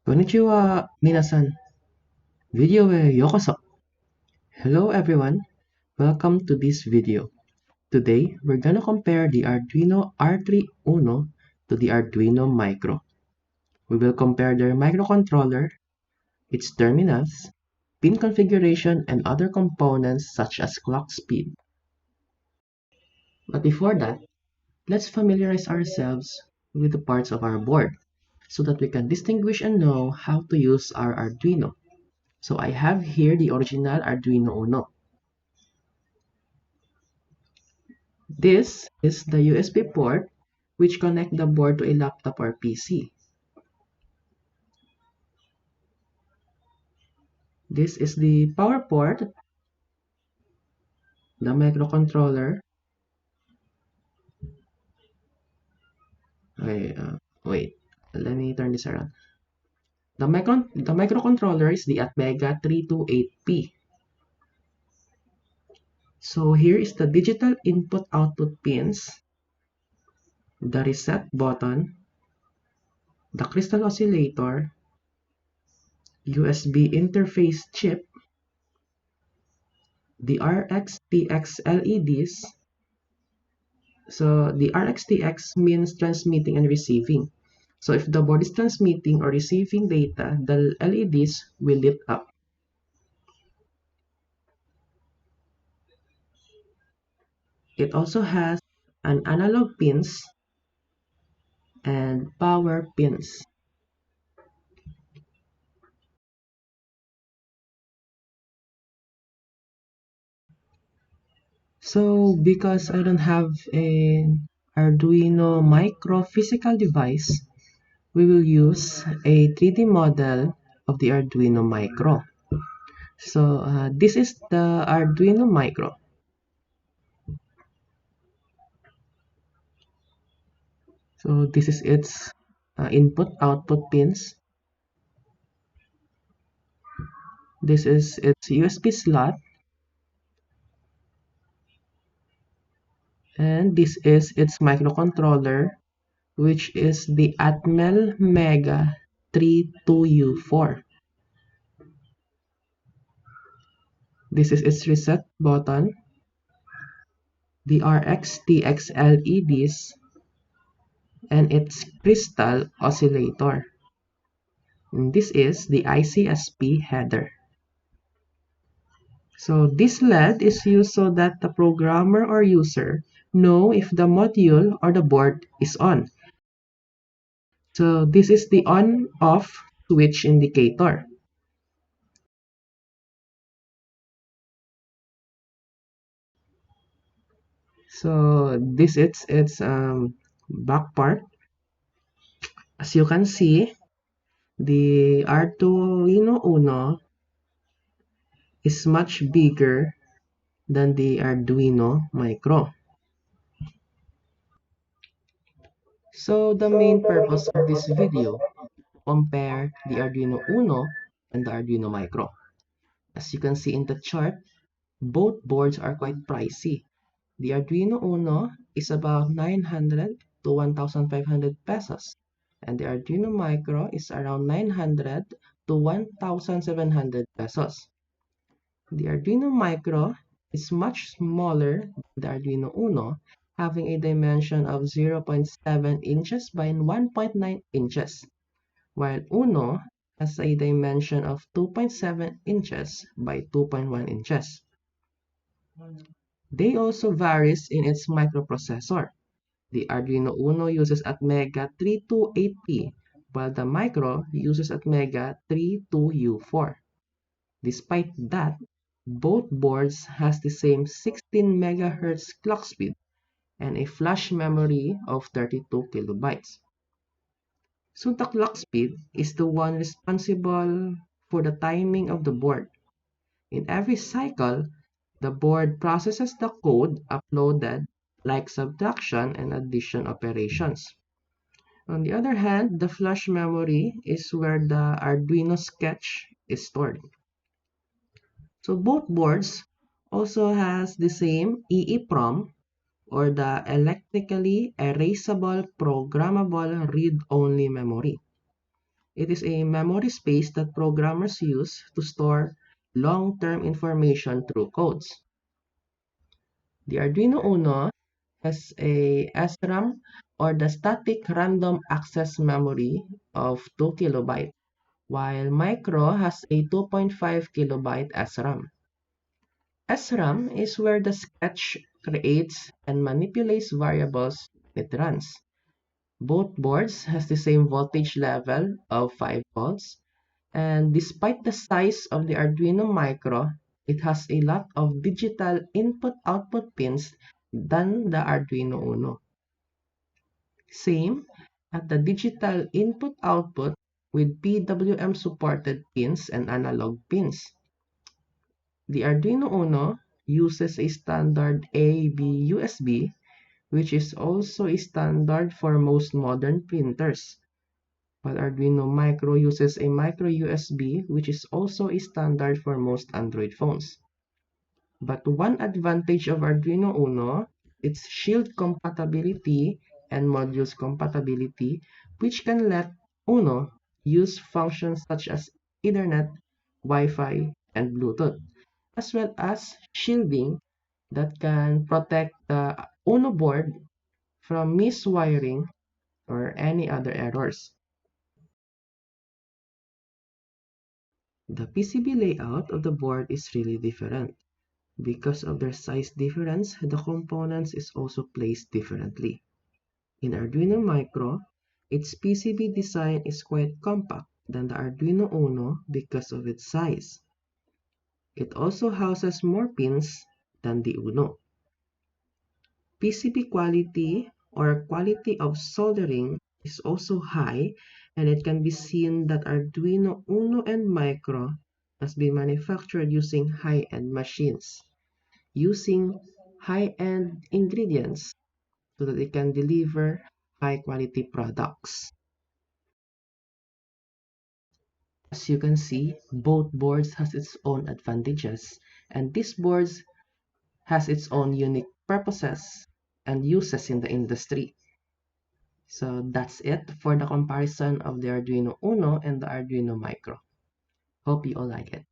Konnichiwa, minasan. Video e yokoso. Hello everyone, welcome to this video. Today, we're gonna compare the Arduino R3 Uno to the Arduino Micro. We will compare their microcontroller, its terminals, pin configuration, and other components such as clock speed. But before that, let's familiarize ourselves with the parts of our board so that we can distinguish and know how to use our Arduino. So I have here the original Arduino Uno. This is the USB port which connect the board to a laptop or PC. This is the power port, the microcontroller. Wait, let me turn this around. The microcontroller is the Atmega 328P. So here is the digital input-output pins, the reset button, the crystal oscillator, USB interface chip, the RxTx LEDs. So the RxTx means transmitting and receiving. So if the board is transmitting or receiving data, the LEDs will lit up. It also has an analog pins and power pins. So because I don't have an Arduino Micro physical device, we will use a 3D model of the Arduino Micro. So this is the Arduino Micro. So this is its input-output pins. This is its USB slot. And this is its microcontroller, which is the Atmel Mega 32U4. This is its reset button, the RxTx LEDs, and its crystal oscillator. And this is the ICSP header. So this LED is used so that the programmer or user know if the module or the board is on. So this is the on-off switch indicator. So this is its back part. As you can see, the Arduino Uno is much bigger than the Arduino Micro. So the main purpose of this video, compare the Arduino Uno and the Arduino Micro. As you can see in the chart, both boards are quite pricey. The Arduino Uno is about 900 to 1,500 pesos, and the Arduino Micro is around 900 to 1,700 pesos. The Arduino Micro is much smaller than the Arduino Uno, having a dimension of 0.7 inches by 1.9 inches, while Uno has a dimension of 2.7 inches by 2.1 inches. They also varies in its microprocessor. The Arduino Uno uses Atmega 328P, while the Micro uses Atmega 32U4. Despite that, both boards has the same 16 MHz clock speed and a flash memory of 32 kilobytes. So the clock speed is the one responsible for the timing of the board. In every cycle, the board processes the code uploaded, like subtraction and addition operations. On the other hand, the flash memory is where the Arduino sketch is stored. So both boards also has the same EEPROM, or the electrically erasable programmable read-only memory. It is a memory space that programmers use to store long-term information through codes. The Arduino Uno has a SRAM, or the static random access memory, of 2 kilobyte, while Micro has a 2.5 kilobyte SRAM. SRAM is where the sketch creates and manipulates variables it runs. Both boards has the same voltage level of 5 volts, and despite the size of the Arduino Micro, it has a lot of digital input-output pins than the Arduino Uno. Same at the digital input-output with PWM-supported pins and analog pins. The Arduino Uno uses a standard AB USB, which is also a standard for most modern printers, while Arduino Micro uses a micro USB, which is also a standard for most Android phones. But one advantage of Arduino Uno is shield compatibility and modules compatibility, which can let Uno use functions such as Ethernet, Wi-Fi, and Bluetooth, as well as shielding that can protect the Uno board from miswiring or any other errors. The PCB layout of the board is really different. Because of their size difference, the components is also placed differently. In Arduino Micro, its PCB design is quite compact than the Arduino Uno because of its size. It also houses more pins than the Uno. PCB quality, or quality of soldering, is also high, and it can be seen that Arduino Uno and Micro has been manufactured using high-end machines, using high-end ingredients so that they can deliver high-quality products. As you can see, both boards has its own advantages, and this board has its own unique purposes and uses in the industry. So that's it for the comparison of the Arduino Uno and the Arduino Micro. Hope you all like it.